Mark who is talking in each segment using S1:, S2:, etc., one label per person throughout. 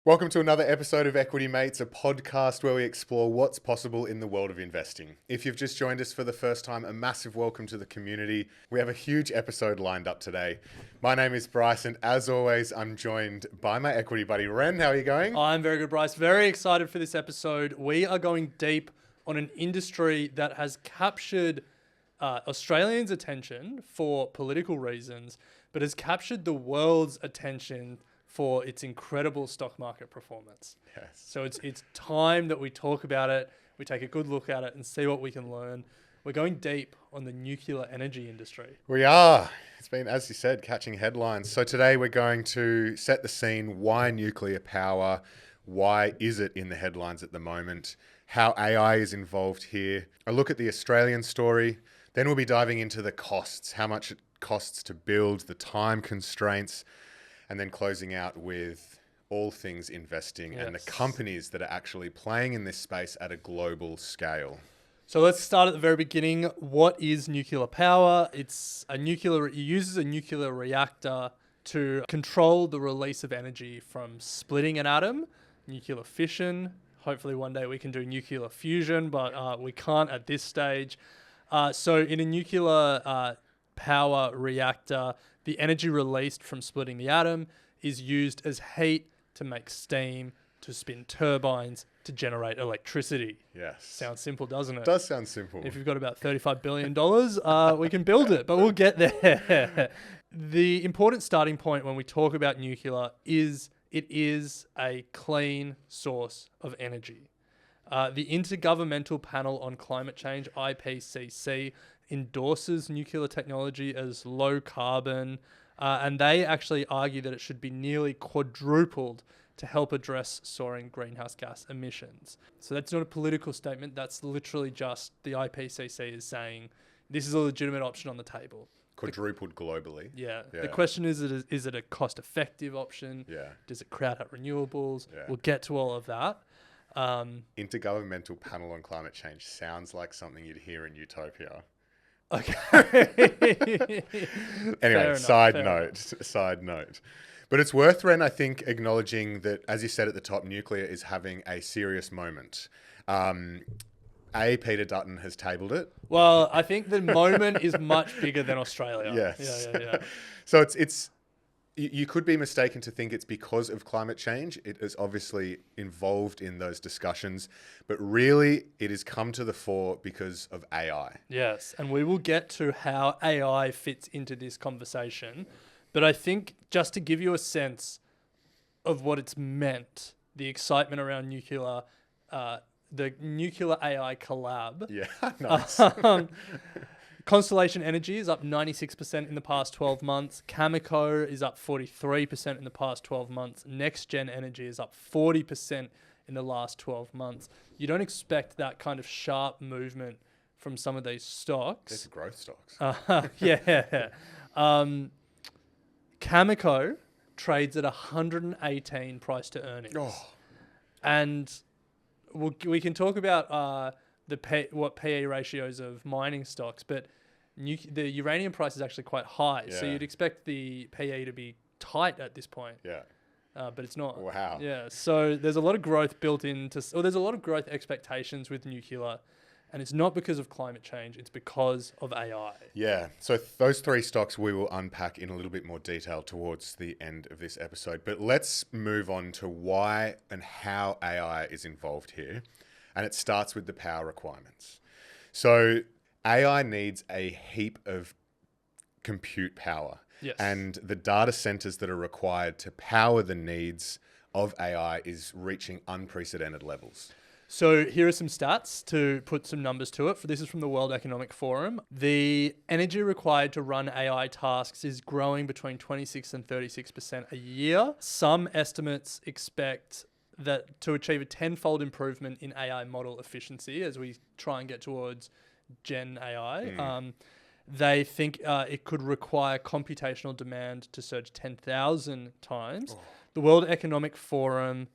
S1: Welcome to another episode of Equity Mates, a podcast where we explore what's possible in the world of investing. If you've just joined us for the first time, a massive welcome to the community. We have a huge episode lined up today. My name is Bryce, and as always, I'm joined by my equity buddy, Ren. How are you going?
S2: I'm very good, Bryce. Very excited for this episode. We are going deep on an industry that has captured Australians' attention for political reasons, but has captured the world's attention for its incredible stock market performance.
S1: Yes.
S2: So it's time that we talk about it, we take a good look at it and see what we can learn. We're going deep on the nuclear energy industry.
S1: We are. It's been, as you said, catching headlines. So today we're going to set the scene. Why nuclear power? Why is it in the headlines at the moment? How AI is involved here. A look at the Australian story. Then we'll be diving into the costs, how much it costs to build, the time constraints, and then closing out with all things investing and the companies that are actually playing in this space at a global scale.
S2: So let's start at the very beginning. What is nuclear power? It uses a nuclear reactor to control the release of energy from splitting an atom, nuclear fission. Hopefully one day we can do nuclear fusion, but we can't at this stage. So in a nuclear power reactor, the energy released from splitting the atom is used as heat to make steam, to spin turbines, to generate electricity.
S1: Yes.
S2: Sounds simple, doesn't it?
S1: It does sound simple.
S2: If you've got about $35 billion, we can build it, but we'll get there. The important starting point when we talk about nuclear is it is a clean source of energy. The Intergovernmental Panel on Climate Change, IPCC, endorses nuclear technology as low carbon, and they actually argue that it should be nearly quadrupled to help address soaring greenhouse gas emissions. So that's not a political statement. That's literally just the IPCC is saying this is a legitimate option on the table.
S1: Quadrupled globally.
S2: Yeah. The question is it a cost-effective option?
S1: Yeah.
S2: Does it crowd out renewables?
S1: Yeah.
S2: We'll get to all of that.
S1: Intergovernmental Panel on Climate Change sounds like something you'd hear in Utopia.
S2: Okay.
S1: Anyway, side note. But it's worth, Ren, I think, acknowledging that, as you said at the top, nuclear is having a serious moment. Peter Dutton has tabled it.
S2: Well, I think the moment is much bigger than Australia.
S1: Yes.
S2: Yeah.
S1: So it's you could be mistaken to think it's because of climate change. It is obviously involved in those discussions, but really it has come to the fore because of AI.
S2: Yes, and we will get to how AI fits into this conversation. But I think just to give you a sense of what it's meant, the excitement around nuclear, the Nuclear AI Collab.
S1: Yeah, nice.
S2: Constellation Energy is up 96% in the past 12 months. Cameco is up 43% in the past 12 months. Next Gen Energy is up 40% in the last 12 months. You don't expect that kind of sharp movement from some of these stocks.
S1: It's growth stocks.
S2: Yeah. Cameco trades at 118 price to earnings.
S1: Oh.
S2: And we can talk about what PE ratios of mining stocks, but the uranium price is actually quite high.
S1: Yeah.
S2: So you'd expect the PE to be tight at this point.
S1: Yeah.
S2: But it's not.
S1: Wow.
S2: Yeah. So there's a lot of growth there's a lot of growth expectations with nuclear, and it's not because of climate change. It's because of AI.
S1: Yeah. So those three stocks we will unpack in a little bit more detail towards the end of this episode. But let's move on to why and how AI is involved here. And it starts with the power requirements. So AI needs a heap of compute power.
S2: Yes.
S1: And the data centers that are required to power the needs of AI is reaching unprecedented levels.
S2: So here are some stats to put some numbers to it. This is from the World Economic Forum. The energy required to run AI tasks is growing between 26 and 36% a year. Some estimates expect that to achieve a 10-fold improvement in AI model efficiency as we try and get towards Gen AI, they think it could require computational demand to surge 10,000 times. Oh. The World Economic Forum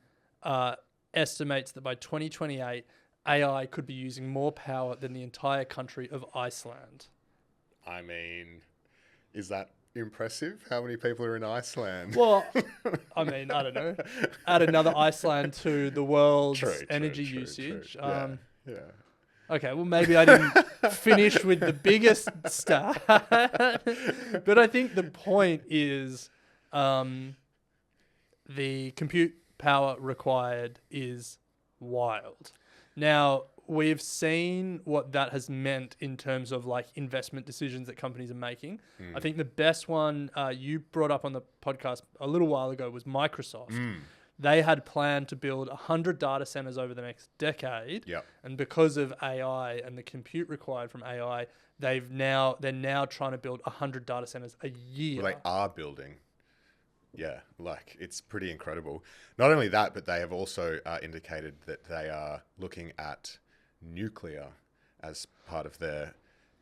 S2: estimates that by 2028, AI could be using more power than the entire country of Iceland.
S1: I mean, is that impressive. How many people are in Iceland?
S2: Well, I mean, I don't know. Add another Iceland to the world's
S1: True,
S2: energy
S1: true,
S2: usage.
S1: true. Yeah.
S2: Okay, well, maybe I didn't finish with the biggest stat. But I think the point is the compute power required is wild. Now, we've seen what that has meant in terms of like investment decisions that companies are making. I think the best one you brought up on the podcast a little while ago was Microsoft. They had planned to build 100 data centers over the next decade.
S1: Yep.
S2: And because of AI and the compute required from AI, they're now trying to build 100 data centers a year.
S1: Well, they are building. Yeah, like it's pretty incredible. Not only that, but they have also indicated that they are looking at nuclear as part of their,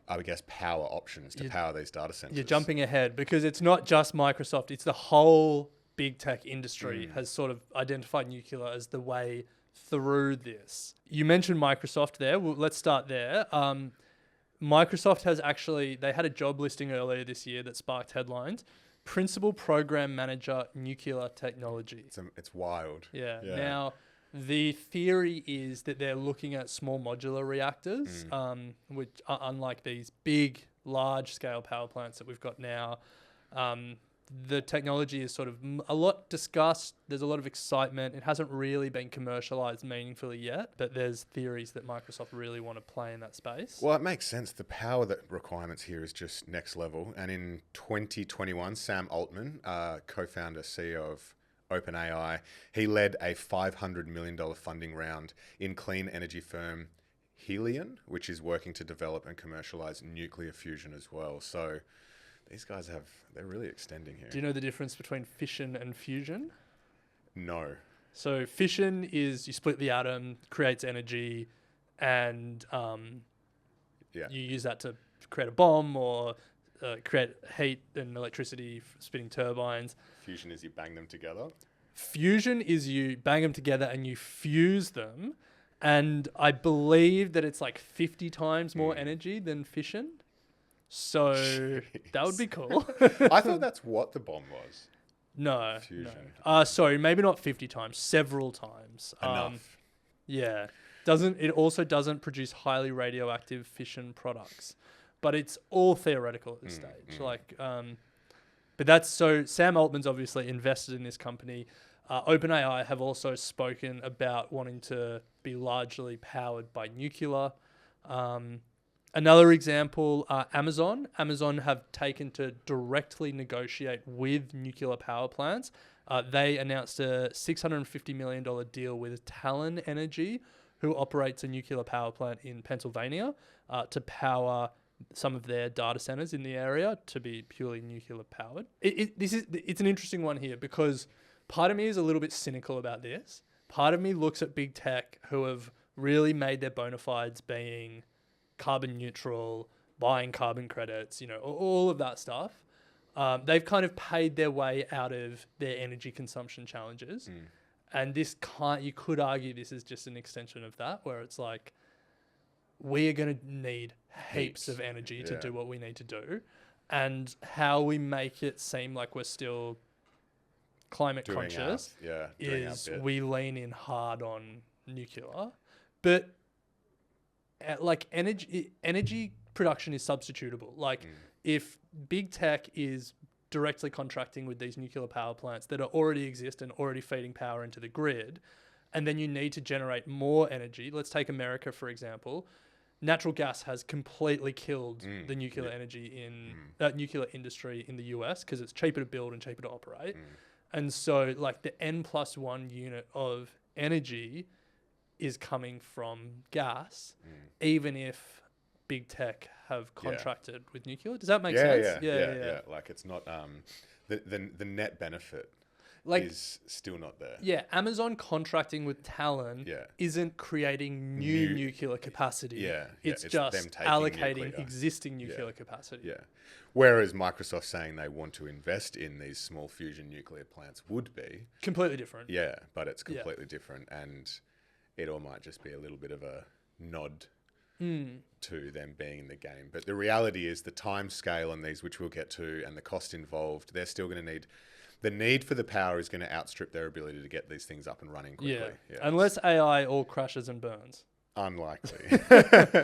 S1: I guess, power options to power these data centers.
S2: You're jumping ahead because it's not just Microsoft, it's the whole big tech industry has sort of identified nuclear as the way through this. You mentioned Microsoft there. Well, let's start there. Microsoft has they had a job listing earlier this year that sparked headlines. Principal Program Manager, Nuclear Technology.
S1: It's wild.
S2: Yeah. Now, the theory is that they're looking at small modular reactors, which are unlike these big, large-scale power plants that we've got now. The technology is sort of a lot discussed. There's a lot of excitement. It hasn't really been commercialized meaningfully yet, but there's theories that Microsoft really want to play in that space.
S1: Well, it makes sense. The power requirements here is just next level. And in 2021, Sam Altman, co-founder, CEO of OpenAI, he led a $500 million funding round in clean energy firm Helion, which is working to develop and commercialize nuclear fusion as well. So these guys they're really extending here.
S2: Do you know the difference between fission and fusion?
S1: No.
S2: So fission is you split the atom, creates energy, and you use that to create a bomb or create heat and electricity, spinning turbines.
S1: Fusion is you bang them together.
S2: Fusion is you bang them together and you fuse them. And I believe that it's like 50 times more energy than fission. So that would be cool.
S1: I thought that's what the bomb was.
S2: No.
S1: Fusion.
S2: No. Sorry, maybe not 50 times, several times.
S1: Enough.
S2: Yeah. It also doesn't produce highly radioactive fission products. But it's all theoretical at this stage. But that's so Sam Altman's obviously invested in this company. OpenAI have also spoken about wanting to be largely powered by nuclear. Another example, Amazon. Amazon have taken to directly negotiate with nuclear power plants. They announced a $650 million deal with Talon Energy, who operates a nuclear power plant in Pennsylvania, to power some of their data centers in the area to be purely nuclear powered. It's an interesting one here because part of me is a little bit cynical about this. Part of me looks at big tech who have really made their bona fides being carbon neutral, buying carbon credits, all of that stuff. They've kind of paid their way out of their energy consumption challenges. And you could argue this is just an extension of that, where it's like, we are going to need heaps of energy to do what we need to do. And how we make it seem like we're still climate conscious is we lean in hard on nuclear. But like energy production is substitutable. Like if big tech is directly contracting with these nuclear power plants that already exist and already feeding power into the grid, and then you need to generate more energy. Let's take America, for example. Natural gas has completely killed the nuclear energy in nuclear industry in the US because it's cheaper to build and cheaper to operate. And so like the N+1 unit of energy is coming from gas, even if big tech have contracted with nuclear. Does that make sense?
S1: Yeah. Like it's not the net benefit is still not there.
S2: Yeah, Amazon contracting with Talon isn't creating new nuclear capacity. It's just them allocating existing nuclear capacity.
S1: Yeah. Whereas Microsoft saying they want to invest in these small fusion nuclear plants would be
S2: completely different.
S1: Yeah, but it's completely different, and it all might just be a little bit of a nod to them being in the game. But the reality is the time scale on these, which we'll get to, and the cost involved, they're still going to need... The need for the power is going to outstrip their ability to get these things up and running quickly.
S2: Yeah. Unless AI all crashes and burns.
S1: Unlikely.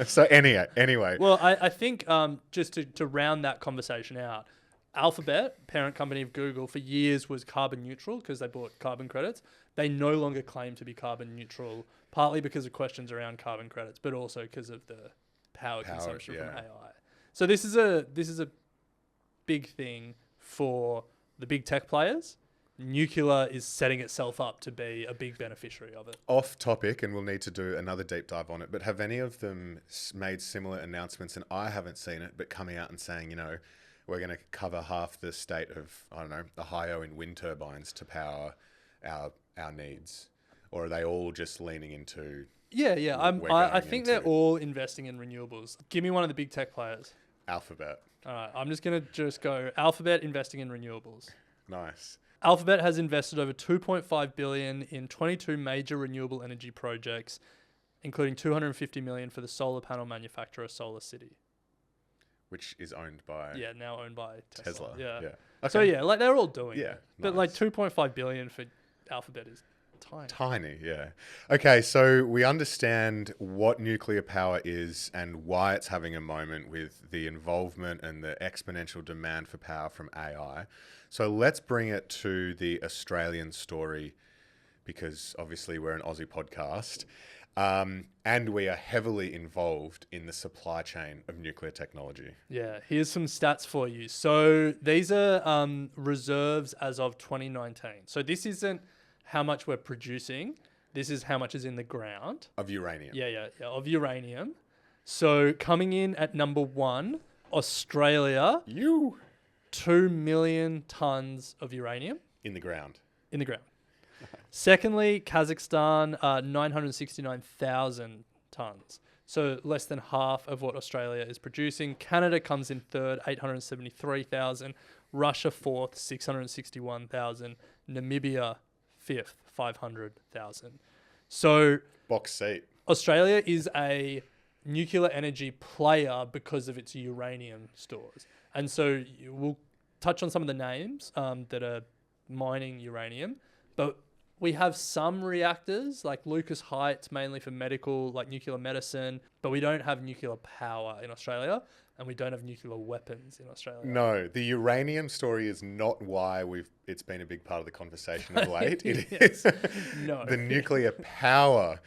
S1: So anyway.
S2: Well, I think just to round that conversation out, Alphabet, parent company of Google, for years was carbon neutral because they bought carbon credits. They no longer claim to be carbon neutral, partly because of questions around carbon credits, but also because of the power consumption from AI. So this is a big thing for the big tech players. Nuclear is setting itself up to be a big beneficiary of it.
S1: Off topic, and we'll need to do another deep dive on it, but have any of them made similar announcements, and I haven't seen it, but coming out and saying, you know, we're going to cover half the state of, I don't know, Ohio in wind turbines to power our needs? Or are they all just leaning into...
S2: Yeah. I think they're all investing in renewables. Give me one of the big tech players.
S1: Alphabet.
S2: All right, I'm just going to go Alphabet investing in renewables.
S1: Nice.
S2: Alphabet has invested over $2.5 billion in 22 major renewable energy projects, including $250 million for the solar panel manufacturer SolarCity.
S1: Which is owned by...
S2: Yeah, now owned by Tesla.
S1: Yeah.
S2: Okay. So yeah, like they're all doing it.
S1: Nice.
S2: But like $2.5 billion for Alphabet is tiny.
S1: Yeah. Okay, so we understand what nuclear power is and why it's having a moment with the involvement and the exponential demand for power from AI. So let's bring it to the Australian story, because obviously we're an Aussie podcast, and we are heavily involved in the supply chain of nuclear technology.
S2: Yeah, here's some stats for you. So these are reserves as of 2019. So this isn't how much we're producing. This is how much is in the ground.
S1: Of uranium.
S2: Yeah, of uranium. So coming in at number 1, Australia. 2 million tons of uranium.
S1: In the ground.
S2: Secondly, Kazakhstan, 969,000 tons. So less than half of what Australia is producing. Canada comes in third, 873,000. Russia fourth, 661,000. Namibia fifth, 500,000. So
S1: box seat.
S2: Australia is a nuclear energy player because of its uranium stores. And so we'll touch on some of the names that are mining uranium, but we have some reactors like Lucas Heights, mainly for medical, like nuclear medicine, but we don't have nuclear power in Australia, and we don't have nuclear weapons in Australia.
S1: No, the uranium story is not why it's been a big part of the conversation of late. It is
S2: No.
S1: The nuclear power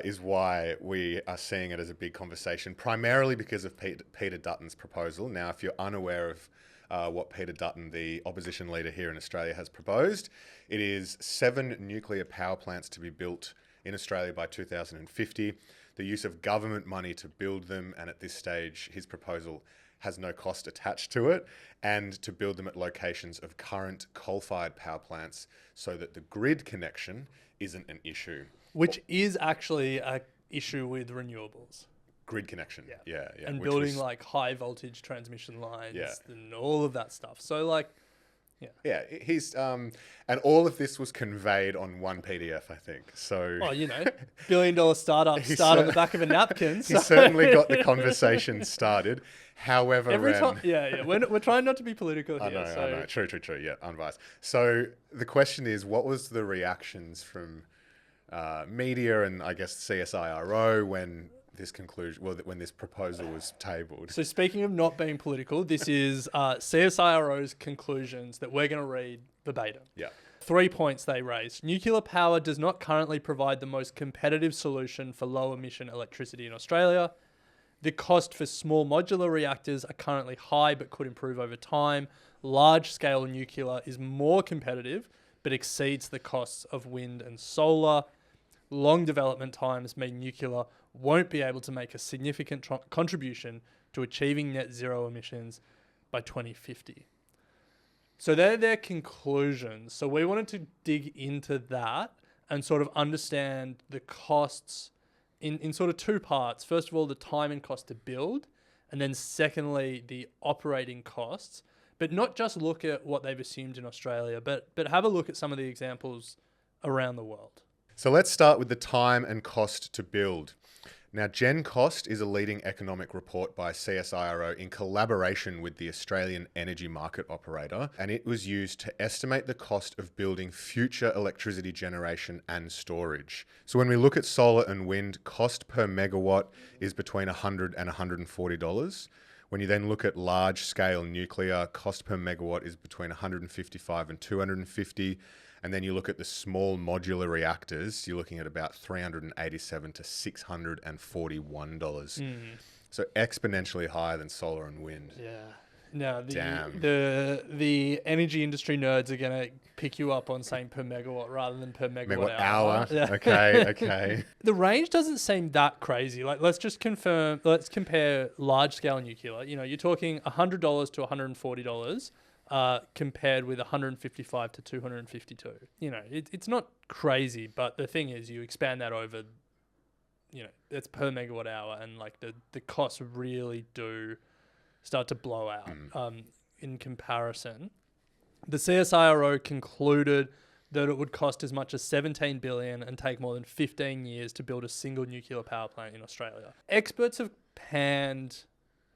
S1: is why we are seeing it as a big conversation, primarily because of Peter Dutton's proposal. Now, if you're unaware of what Peter Dutton, the opposition leader here in Australia, has proposed, it is 7 nuclear power plants to be built in Australia by 2050. The use of government money to build them, and at this stage, his proposal has no cost attached to it, and to build them at locations of current coal-fired power plants so that the grid connection isn't an issue.
S2: Which is actually an issue with renewables.
S1: Grid connection. Yeah.
S2: And building like high voltage transmission lines and all of that stuff. So like,
S1: Yeah, he's and all of this was conveyed on one PDF, I think. So,
S2: $1 billion startup start on the back of a napkin.
S1: He certainly got the conversation started. However,
S2: we're trying not to be political here.
S1: I know. True. Yeah, unbiased. So the question is, what was the reactions from media and I guess CSIRO when this proposal was tabled?
S2: So speaking of not being political, this is CSIRO's conclusions that we're going to read verbatim.
S1: Yeah.
S2: 3 points they raised. Nuclear power does not currently provide the most competitive solution for low emission electricity in Australia. The cost for small modular reactors are currently high but could improve over time. Large scale nuclear is more competitive but exceeds the costs of wind and solar. Long development times mean nuclear won't be able to make a significant contribution to achieving net zero emissions by 2050. So they're their conclusions. So we wanted to dig into that and sort of understand the costs in sort of 2 parts. First of all, the time and cost to build, and then secondly, the operating costs. But not just look at what they've assumed in Australia, but have a look at some of the examples around the world.
S1: So let's start with the time and cost to build. Now, Gen Cost is a leading economic report by CSIRO in collaboration with the Australian Energy Market Operator, and it was used to estimate the cost of building future electricity generation and storage. So when we look at solar and wind, cost per megawatt is between $100 and $140. When you then look at large-scale nuclear, cost per megawatt is between 155 and 250. And then you look at the small modular reactors, you're looking at about $387 to $641. So exponentially higher than solar and wind.
S2: Yeah. Now,
S1: Damn.
S2: the energy industry nerds are going to pick you up on saying per megawatt rather than per megawatt hour.
S1: Yeah. Okay.
S2: The range doesn't seem that crazy. Like, let's compare large scale nuclear. You know, you're talking $100 to $140. Compared with 155 to 252. You know, it's not crazy, but the thing is, you expand that over, you know, that's per megawatt hour, and like the costs really do start to blow out in comparison. The CSIRO concluded that it would cost as much as $17 billion and take more than 15 years to build a single nuclear power plant in Australia. Experts have panned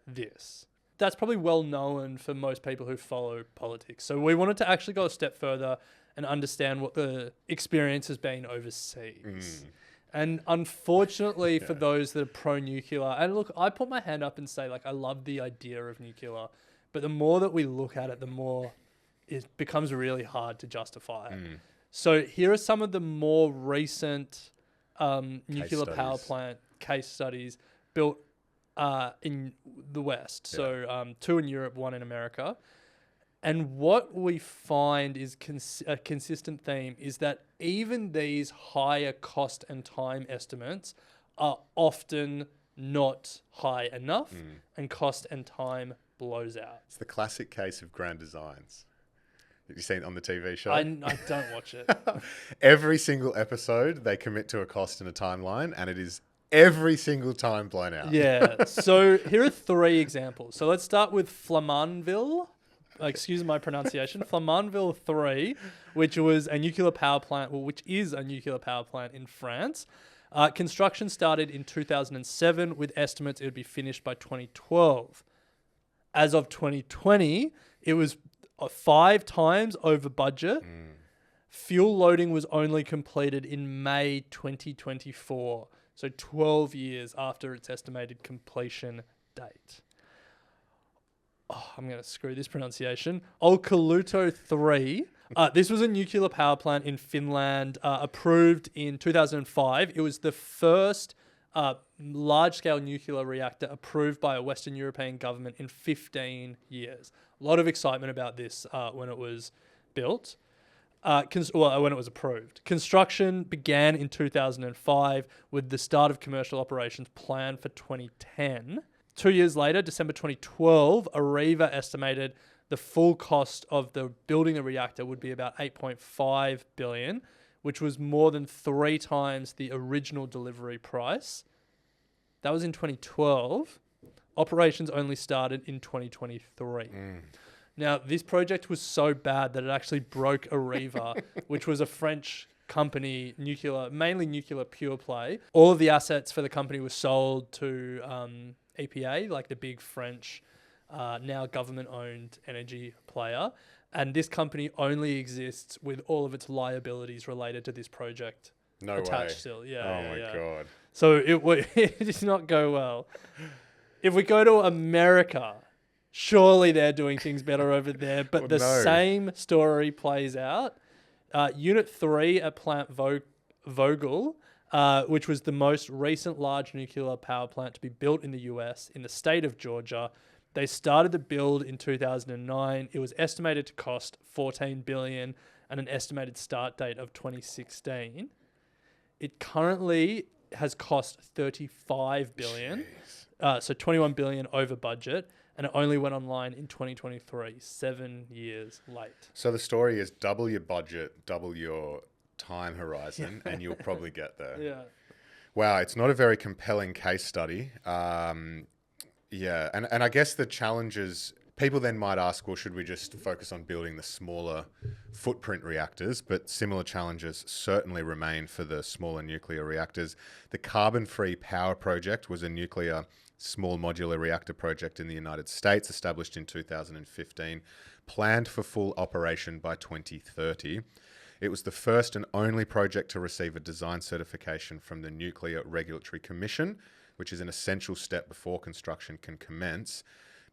S2: this. That's probably well known for most people who follow politics. So we wanted to actually go a step further and understand what the experience has been overseas. And unfortunately for those that are pro-nuclear, and look, I put my hand up and say, like, I love the idea of nuclear, but the more that we look at it, the more it becomes really hard to justify it. So here are some of the more recent nuclear power plant case studies built in the West. So 2 in Europe, 1 in America. And what we find is a consistent theme is that even these higher cost and time estimates are often not high enough, and cost and time blows out.
S1: It's the classic case of grand designs. Have you seen it on the TV show?
S2: I don't watch it.
S1: Every single episode, they commit to a cost and a timeline, and it is every single time blown out.
S2: Yeah. So here are 3 examples. So let's start with Flamanville. Excuse my pronunciation. Flamanville 3, which was a nuclear power plant, which is a nuclear power plant in France. Construction started in 2007 with estimates it would be finished by 2012. As of 2020, it was 5 times over budget. Fuel loading was only completed in May 2024. So 12 years after its estimated completion date. Oh, I'm going to screw this pronunciation. Olkiluoto 3. This was a nuclear power plant in Finland, approved in 2005. It was the first large-scale nuclear reactor approved by a Western European government in 15 years. A lot of excitement about this when it was built. When it was approved. Construction began in 2005 with the start of commercial operations planned for 2010. 2 years later, December 2012, Areva estimated the full cost of building the reactor would be about $8.5 billion, which was more than 3 times the original delivery price. That was in 2012. Operations only started in 2023. Now, this project was so bad that it actually broke Areva, which was a French company, mainly nuclear pure play. All of the assets for the company were sold to EPA, like the big French, now government-owned energy player. And this company only exists with all of its liabilities related to this project attached still. Yeah.
S1: Oh my God.
S2: So it did not go well. If we go to America, surely they're doing things better over there, but same story plays out. Unit 3 at Plant Vogtle, which was the most recent large nuclear power plant to be built in the US in the state of Georgia. They started the build in 2009. It was estimated to cost $14 billion and an estimated start date of 2016. It currently has cost $35 billion, so $21 billion over budget. And it only went online in 2023, 7 years late. So
S1: the story is double your budget, double your time horizon, and you'll probably get there.
S2: Yeah.
S1: Wow, it's not a very compelling case study. And I guess the challenges People then might ask, well, should we just focus on building the smaller footprint reactors? But similar challenges certainly remain for the smaller nuclear reactors. The carbon-free power project was a nuclear small modular reactor project in the United States, established in 2015, planned for full operation by 2030. It was the first and only project to receive a design certification from the Nuclear Regulatory Commission, which is an essential step before construction can commence.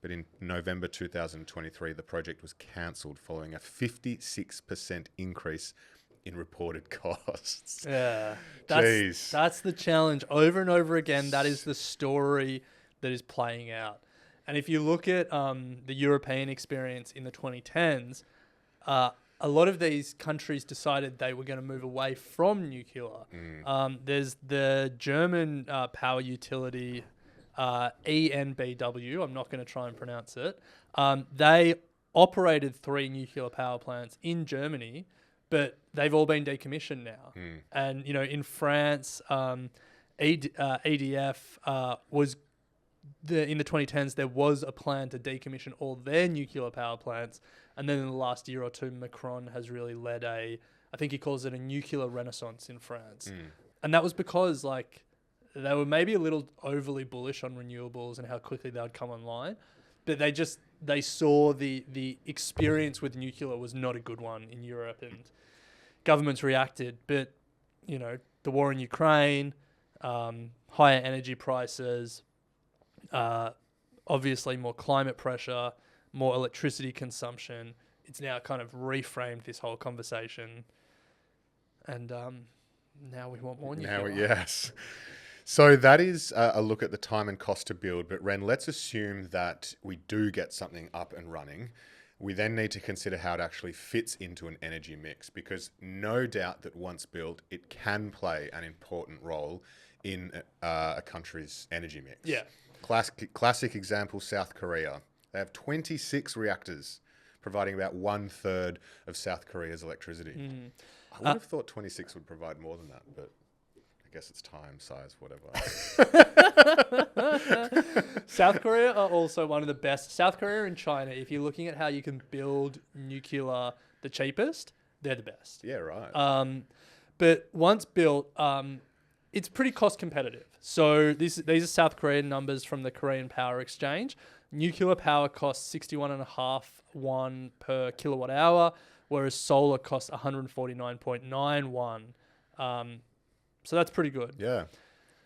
S1: But in November 2023, the project was cancelled following a 56% increase in reported costs.
S2: Yeah,
S1: Jeez.
S2: that's the challenge over and over again. That is the story that is playing out. And if you look at the European experience in the 2010s, a lot of these countries decided they were going to move away from nuclear. There's the German power utility, ENBW. I'm not going to try and pronounce it. They operated 3 nuclear power plants in Germany, but they've all been decommissioned now. And, in France, EDF was... in the 2010s, there was a plan to decommission all their nuclear power plants. And then in the last year or two, Macron has really led I think he calls it a nuclear renaissance in France. And that was because, they were maybe a little overly bullish on renewables and how quickly they would come online. But they saw the experience with nuclear was not a good one in Europe, and governments reacted. But, the war in Ukraine, higher energy prices, obviously more climate pressure, more electricity consumption. It's now kind of reframed this whole conversation. And now we want more nuclear.
S1: Yes. So that is a look at the time and cost to build. But Ren, let's assume that we do get something up and running. We then need to consider how it actually fits into an energy mix, because no doubt that once built, it can play an important role in a country's energy mix.
S2: Yeah.
S1: Classic example, South Korea. They have 26 reactors, providing about 1/3 of South Korea's electricity. I would have thought 26 would provide more than that, but I guess it's time, size, whatever.
S2: South Korea are also one of the best. South Korea and China, if you're looking at how you can build nuclear the cheapest, they're the best.
S1: Yeah, right.
S2: But once built, it's pretty cost competitive. So these are South Korean numbers from the Korean Power Exchange. Nuclear power costs 61.5 won per kilowatt hour, whereas solar costs 149.9 won. So that's pretty good.
S1: Yeah.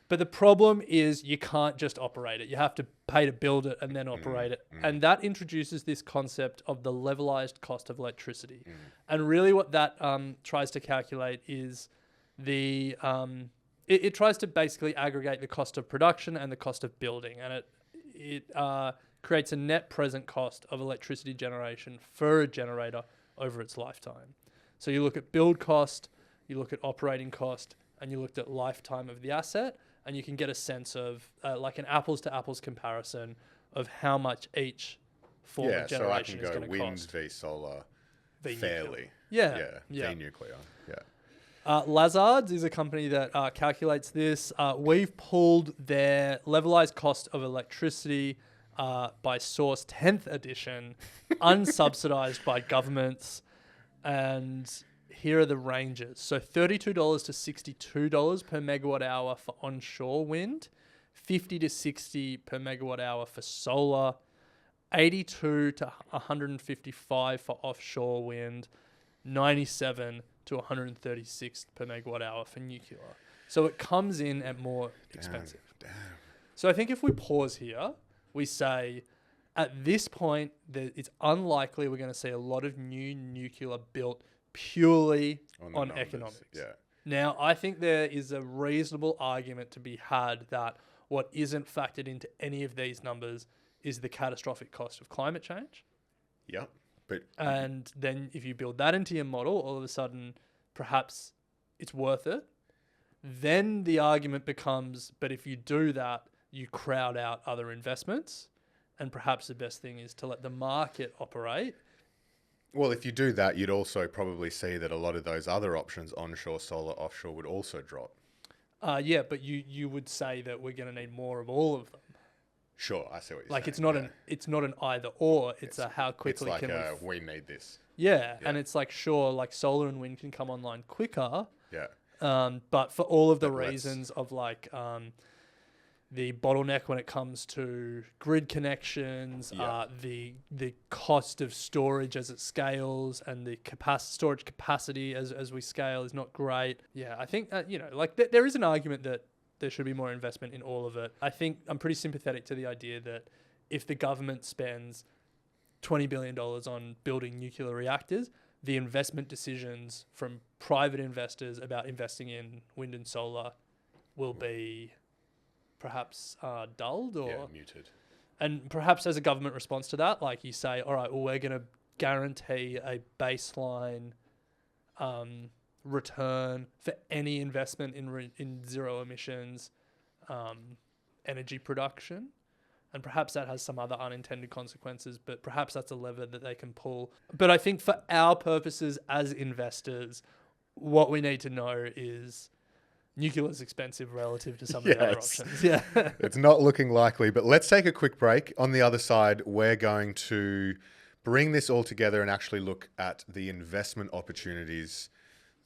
S2: But the problem is you can't just operate it. You have to pay to build it and then operate it. And that introduces this concept of the levelized cost of electricity. And really what that tries to calculate is it tries to basically aggregate the cost of production and the cost of building. And it creates a net present cost of electricity generation for a generator over its lifetime. So you look at build cost, you look at operating cost, and you looked at lifetime of the asset, and you can get a sense of like an apples to apples comparison of how much each form of generation is going to cost.
S1: So I can go wind v solar
S2: V
S1: fairly.
S2: nuclear.
S1: V nuclear. Yeah.
S2: Lazards is a company that calculates this. We've pulled their levelized cost of electricity by source 10th edition, unsubsidized by governments, and here are the ranges. So $32 to $62 per megawatt hour for onshore wind, $50 to $60 per megawatt hour for solar, $82 to $155 for offshore wind, $97 to $136 per megawatt hour for nuclear. So it comes in at more expensive.
S1: Damn.
S2: So I think if we pause here, we say at this point that it's unlikely we're going to see a lot of new nuclear built purely on economics.
S1: Yeah.
S2: Now, I think there is a reasonable argument to be had that what isn't factored into any of these numbers is the catastrophic cost of climate change.
S1: Yep.
S2: And then if you build that into your model, all of a sudden, perhaps it's worth it. Then the argument becomes, but if you do that, you crowd out other investments. And perhaps the best thing is to let the market operate.
S1: Well, if you do that, you'd also probably see that a lot of those other options, onshore, solar, offshore, would also drop.
S2: Yeah, but you would say that we're going to need more of all of them.
S1: Sure, I see what you're
S2: Like
S1: saying.
S2: it's not an either or. It's a how
S1: It's
S2: quickly
S1: like
S2: can
S1: we need this.
S2: yeah,
S1: Yeah.
S2: and it's like sure, like solar and wind can come online quicker,
S1: Yeah.
S2: but for all of the
S1: But let's
S2: reasons of like the bottleneck when it comes to grid connections,
S1: Yeah.
S2: the cost of storage as it scales, and the storage capacity as we scale is not great. Yeah, I think like there is an argument that there should be more investment in all of it. I think I'm pretty sympathetic to the idea that if the government spends $20 billion on building nuclear reactors, the investment decisions from private investors about investing in wind and solar will be perhaps dulled or
S1: muted.
S2: and perhaps as a government response to that, like you say, all right, well, we're going to guarantee a baseline return for any investment in zero emissions energy production. And perhaps that has some other unintended consequences, but perhaps that's a lever that they can pull. But I think for our purposes as investors, what we need to know is nuclear is expensive relative to some of the other options. Yeah.
S1: It's not looking likely, but let's take a quick break. On the other side, we're going to bring this all together and actually look at the investment opportunities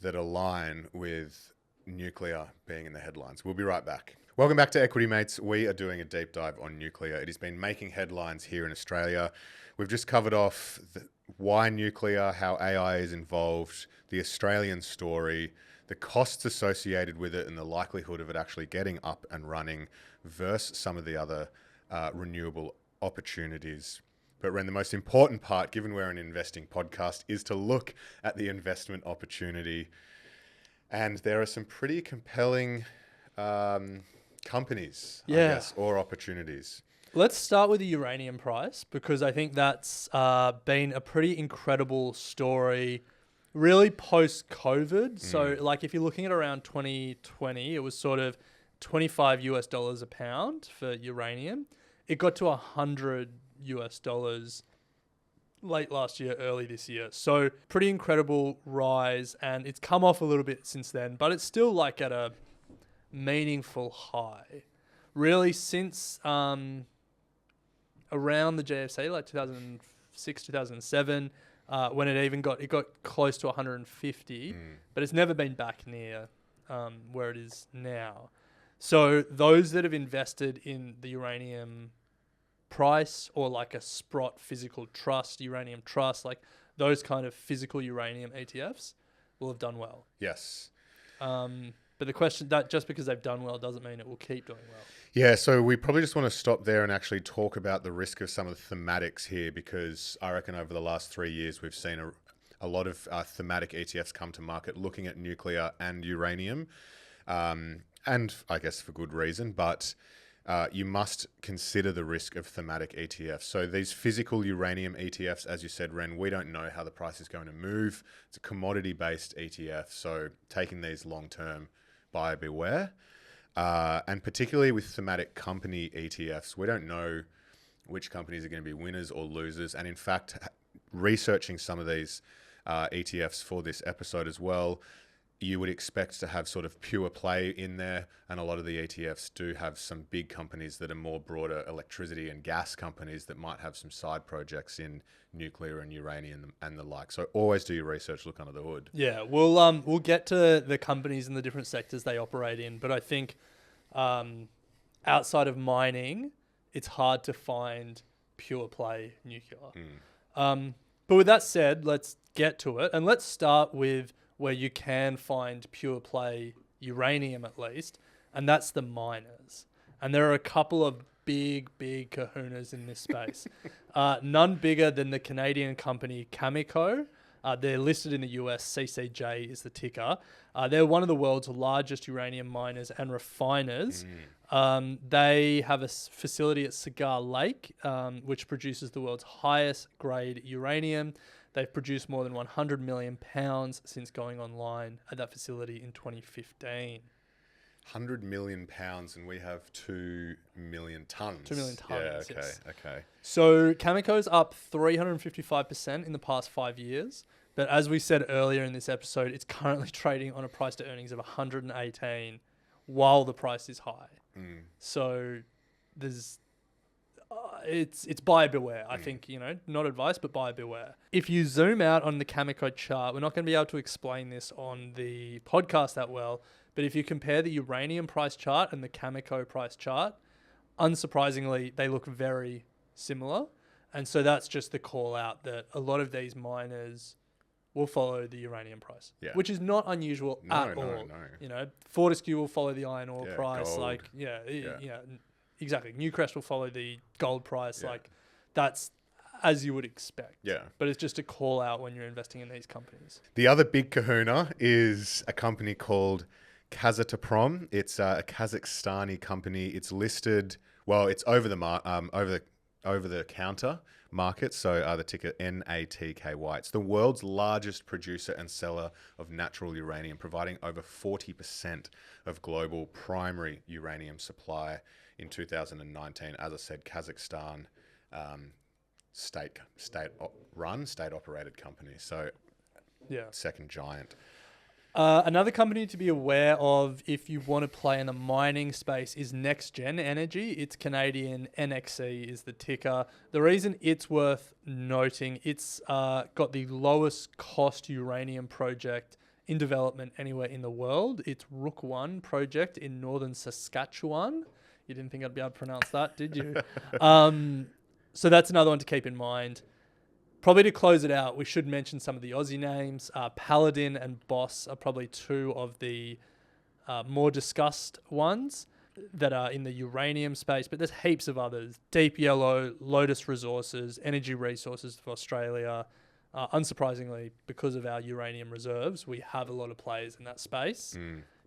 S1: that align with nuclear being in the headlines. We'll be right back. Welcome back to Equity Mates. We are doing a deep dive on nuclear. It has been making headlines here in Australia. We've just covered off why nuclear, how AI is involved, the Australian story, the costs associated with it, and the likelihood of it actually getting up and running versus some of the other renewable opportunities. But Ren, the most important part, given we're an investing podcast, is to look at the investment opportunity. And there are some pretty compelling companies, I guess, or opportunities.
S2: Let's start with the uranium price, because I think that's been a pretty incredible story, really post-COVID. So like if you're looking at around 2020, it was sort of $25 a pound for uranium. It got to $100 late last year, early this year. So pretty incredible rise, and it's come off a little bit since then, but it's still like at a meaningful high. Really since around the GFC, like 2006, 2007, when it got close to 150, but it's never been back near where it is now. So those that have invested in the uranium price, or like a Sprott physical trust, uranium trust, like those kind of physical uranium ETFs will have done well.
S1: Yes.
S2: But the question that just because they've done well doesn't mean it will keep doing well.
S1: Yeah, so we probably just want to stop there and actually talk about the risk of some of the thematics here, because I reckon over the last 3 years we've seen a lot of thematic ETFs come to market looking at nuclear and uranium, and I guess for good reason, but you must consider the risk of thematic ETFs. So these physical uranium ETFs, as you said, Ren, we don't know how the price is going to move. It's a commodity-based ETF, so taking these long-term, buyer beware. And particularly with thematic company ETFs, we don't know which companies are going to be winners or losers. And in fact, researching some of these ETFs for this episode as well, you would expect to have sort of pure play in there. And a lot of the ETFs do have some big companies that are more broader electricity and gas companies that might have some side projects in nuclear and uranium and the like. So always do your research, look under the hood.
S2: Yeah, we'll get to the companies and the different sectors they operate in, but I think outside of mining, it's hard to find pure play nuclear. But with that said, let's get to it, and let's start with where you can find pure play uranium at least, and that's the miners. And there are a couple of big kahunas in this space. None bigger than the Canadian company Cameco. They're listed in the US, CCJ is the ticker. They're one of the world's largest uranium miners and refiners. They have a facility at Cigar Lake, which produces the world's highest grade uranium. They've produced more than 100 million pounds since going online at that facility in 2015.
S1: 100 million pounds, and we have 2 million tons.
S2: 2 million tons,
S1: Yeah, okay,
S2: yes.
S1: okay.
S2: So Cameco's up 355% in the past 5 years. But as we said earlier in this episode, it's currently trading on a price to earnings of 118 while the price is high. So there's it's buyer beware. I think, not advice, but buyer beware. If you zoom out on the Cameco chart, we're not going to be able to explain this on the podcast that well, but if you compare the uranium price chart and the Cameco price chart, unsurprisingly, they look very similar. And so that's just the call out that a lot of these miners will follow the uranium price, which is not unusual at all. No. Fortescue will follow the iron ore price.
S1: Gold.
S2: Exactly. Newcrest will follow the gold price. Like, that's as you would expect. Yeah. But it's just a call out when you're investing in these companies.
S1: The other big kahuna is a company called Kazatomprom. It's a Kazakhstani company. It's listed. Well, it's over the counter market. So the ticker NATKY. It's the world's largest producer and seller of natural uranium, providing over 40% of global primary uranium supply in 2019. As I said, Kazakhstan, state-run, state-operated company. So second giant.
S2: Another company to be aware of if you want to play in the mining space is NextGen Energy. It's Canadian. NXE is the ticker. The reason it's worth noting, it's got the lowest cost uranium project in development anywhere in the world. It's Rook 1 project in northern Saskatchewan. You didn't think I'd be able to pronounce that, did you? So that's another one to keep in mind. Probably to close it out, we should mention some of the Aussie names. Paladin and Boss are probably two of the more discussed ones that are in the uranium space, but there's heaps of others. Deep Yellow, Lotus Resources, Energy Resources for Australia. Unsurprisingly, because of our uranium reserves, we have a lot of players in that space.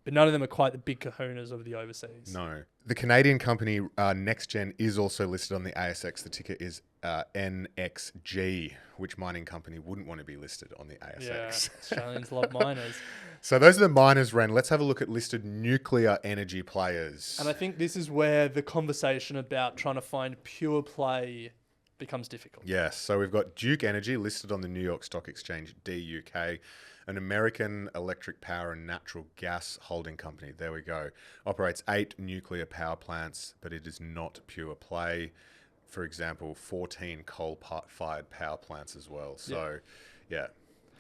S2: But none of them are quite the big kahunas of the overseas.
S1: No. The Canadian company NextGen is also listed on the ASX. The ticker is NXG. Which mining company wouldn't want to be listed on the ASX?
S2: Yeah, Australians love miners.
S1: So those are the miners, Ren. Let's have a look at listed nuclear energy players.
S2: And I think this is where the conversation about trying to find pure play becomes difficult.
S1: Yes. So we've got Duke Energy listed on the New York Stock Exchange, DUK. An American electric power and natural gas holding company. There we go. Operates 8 nuclear power plants, but it is not pure play. For example, 14 coal-fired power plants as well. So,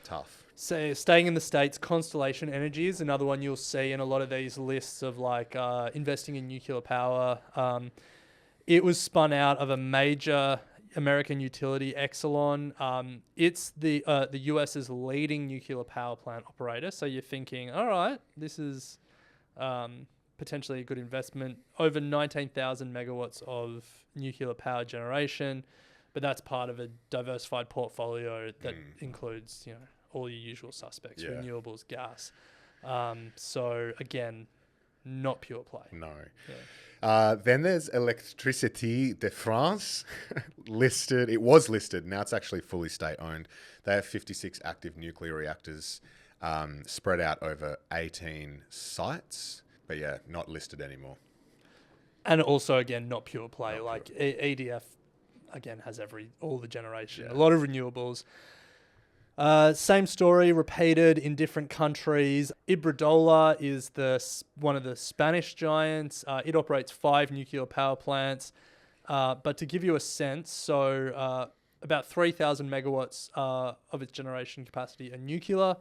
S1: tough.
S2: So, staying in the States, Constellation Energy is another one you'll see in a lot of these lists of investing in nuclear power. It was spun out of a major American utility, Exelon. It's the US's leading nuclear power plant operator. So you're thinking, all right, this is potentially a good investment. Over 19,000 megawatts of nuclear power generation, but that's part of a diversified portfolio that includes, all your usual suspects, renewables, gas. So again, not pure play.
S1: No.
S2: Yeah.
S1: Then there's Électricité de France, listed. It was listed. Now it's actually fully state-owned. They have 56 active nuclear reactors spread out over 18 sites. But not listed anymore.
S2: And also, again, not pure play. EDF, again, has all the generation. A lot of renewables. Same story repeated in different countries. Iberdrola is one of the Spanish giants. It operates 5 nuclear power plants. But to give you a sense, so about 3,000 megawatts of its generation capacity are nuclear,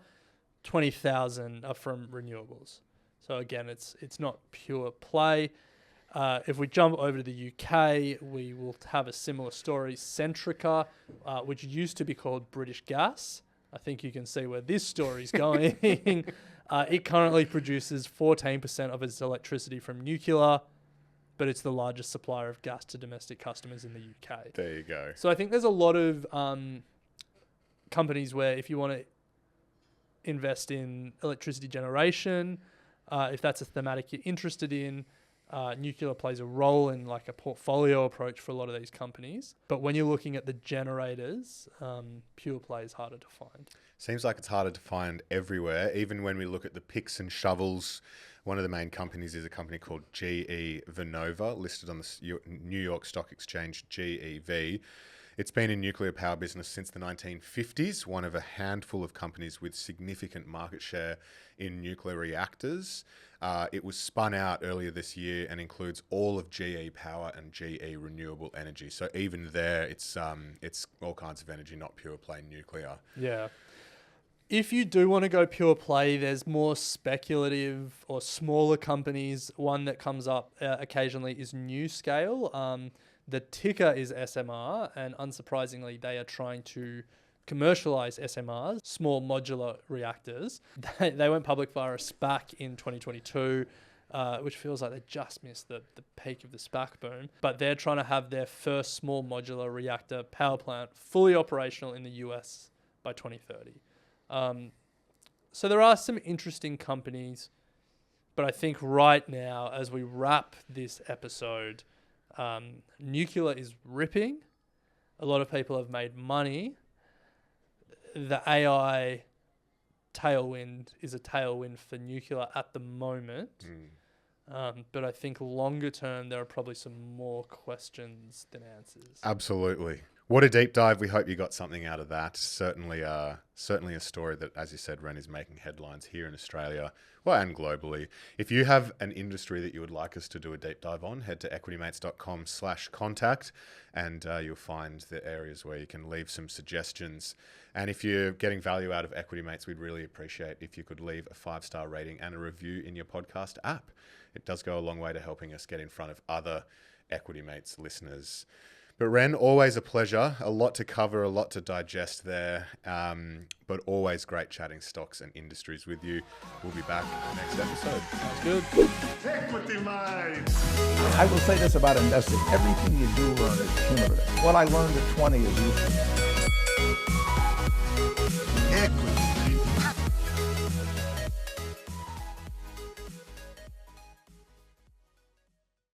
S2: 20,000 are from renewables. So again, it's not pure play. If we jump over to the UK, we will have a similar story. Centrica, which used to be called British Gas. I think you can see where this story's going. It currently produces 14% of its electricity from nuclear, but it's the largest supplier of gas to domestic customers in the UK.
S1: There you go.
S2: So I think there's a lot of companies where if you want to invest in electricity generation, if that's a thematic you're interested in, nuclear plays a role in a portfolio approach for a lot of these companies. But when you're looking at the generators, pure play is harder to find.
S1: Seems like it's harder to find everywhere. Even when we look at the picks and shovels, one of the main companies is a company called GE Vernova, listed on the New York Stock Exchange, GEV. It's been in nuclear power business since the 1950s, one of a handful of companies with significant market share in nuclear reactors. It was spun out earlier this year and includes all of GE Power and GE Renewable Energy. So even there, it's all kinds of energy, not pure play nuclear.
S2: Yeah. If you do want to go pure play, there's more speculative or smaller companies. One that comes up occasionally is NuScale. The ticker is SMR, and unsurprisingly, they are trying to commercialize SMRs, small modular reactors. They went public via a SPAC in 2022, which feels like they just missed the peak of the SPAC boom. But they're trying to have their first small modular reactor power plant fully operational in the US by 2030. So there are some interesting companies, but I think right now, as we wrap this episode, nuclear is ripping. A lot of people have made money. The AI tailwind is a tailwind for nuclear at the moment. But I think longer term, there are probably some more questions than answers.
S1: Absolutely. What a deep dive. We hope you got something out of that. Certainly a story that, as you said, Ren, is making headlines here in Australia, well, and globally. If you have an industry that you would like us to do a deep dive on, head to equitymates.com/contact and you'll find the areas where you can leave some suggestions. And if you're getting value out of Equity Mates, we'd really appreciate if you could leave a 5-star rating and a review in your podcast app. It does go a long way to helping us get in front of other Equity Mates listeners. But Ren, always a pleasure. A lot to cover, a lot to digest there, but always great chatting stocks and industries with you. We'll be back next episode.
S2: Sounds good.
S3: Equity Mind.
S4: I will say this about investing. Everything you do learn is cumulative. What I learned at 20 is useful.